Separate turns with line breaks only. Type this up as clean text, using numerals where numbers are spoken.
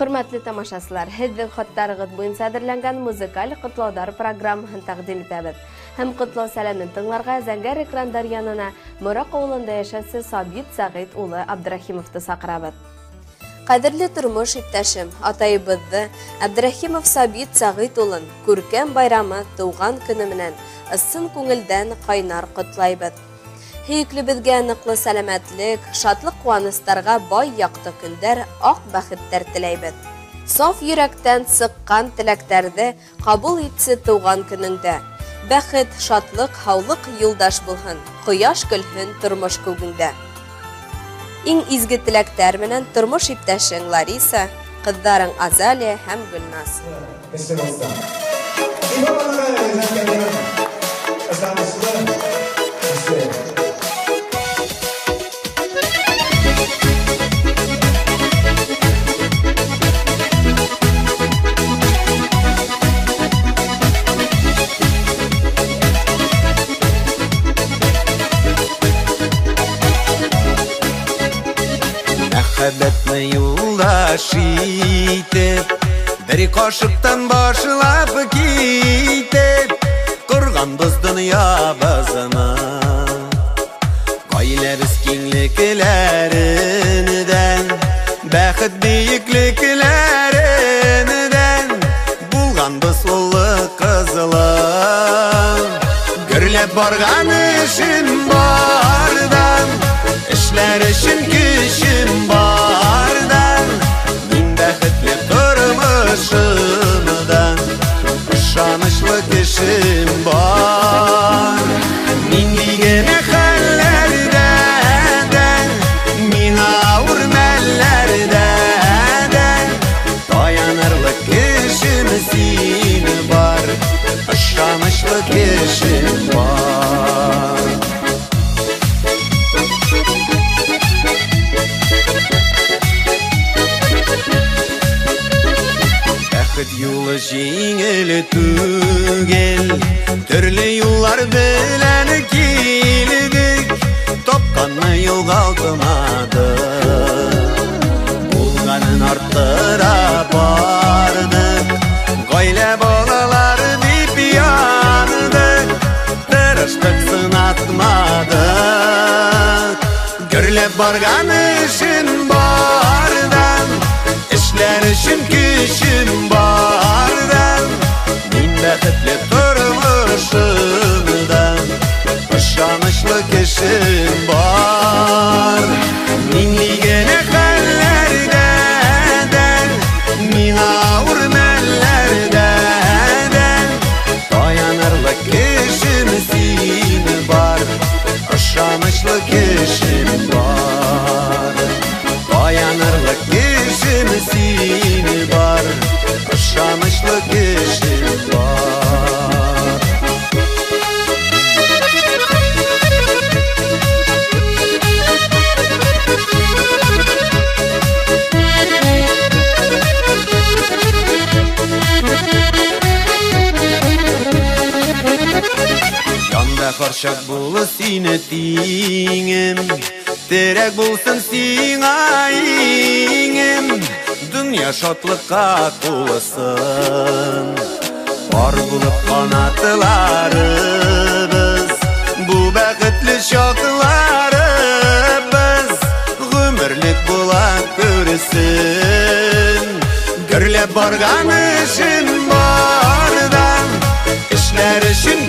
Hürmetli tamaşaçılar, hizmet xatlarıгыз boyunca әзерләнгән музыкаль котлаудар программасын тәкъдим итәбез. Һәм котлау сәламен тыңларга зәңгәр экраннар янына Морак авылында яшәүче Сабит Сәгыйть улы Абдрахимовты сакырабыз. Кадерле тормыш иптәшем, атайыбызны Абдрахимов Сабит Сәгыйть улын күркәм байрамы туган көне менән ысын күңелдән кайнар котлайбыз. Һөйеклебезгә ныклы сәламәтлек, шатлык куаныстарга бай якты көндәр, ак бәхеттәр теләйбез. Саф йөрәктән сыккан теләктәрне кабул итсе туган көнеңдә. Бәхет, шатлык, һаулык юлдаш булһын, кояш көлһен тормыш күгендә. Иң изге теләктәр менән тормыш иптәшең Лариса, кыздарың Азалия һәм Гөлназ.
Мәхәббәтне юлдаш итеп, бер кашыктан башлап китеп, корганбыз дөньябызны. Гаиләбез киңлекләреннән, бәхет биеклекләреннән, булганбыз улы кызлы. Гөрләп барган эшем бардан, эшләр өчен көчем бардан, мин бәхетле тормышымдан, ышанычлы кешем бар. Мин дигән хәлләрдән, мин авыр мәлләрдән, таянырлык кешем син бар, ышанычлы кешем бар. Бәхет юлы җиңел түгел, төрле юллар белән килдек, тапканны югалтмадык, булганын арттыра бардык, гаилә балалар дип яндык, тырыштык сынатмадык. Гөрләп барган эшем бардан, эшләр өчен көчем бардан, мин бәхетле тормышымдан, ышанычлы кешем бар. Мин дигән хәлләрдән, мин авыр мәлләрдән, таянырлык кешем син бар, ышанычлы кешем бар. Таянырлык кешем син бар, ышанычлы кешем бар. Янда харчак булы сине тиңем, терәк булсын сиңа иңем, дөнья шатлыкка тулысын. Бар булып канатларыбыз, бу бәхетле чакларыбыз, гомерлек була күрсен. Гөрләп барган эшем бардан, эшләр өчен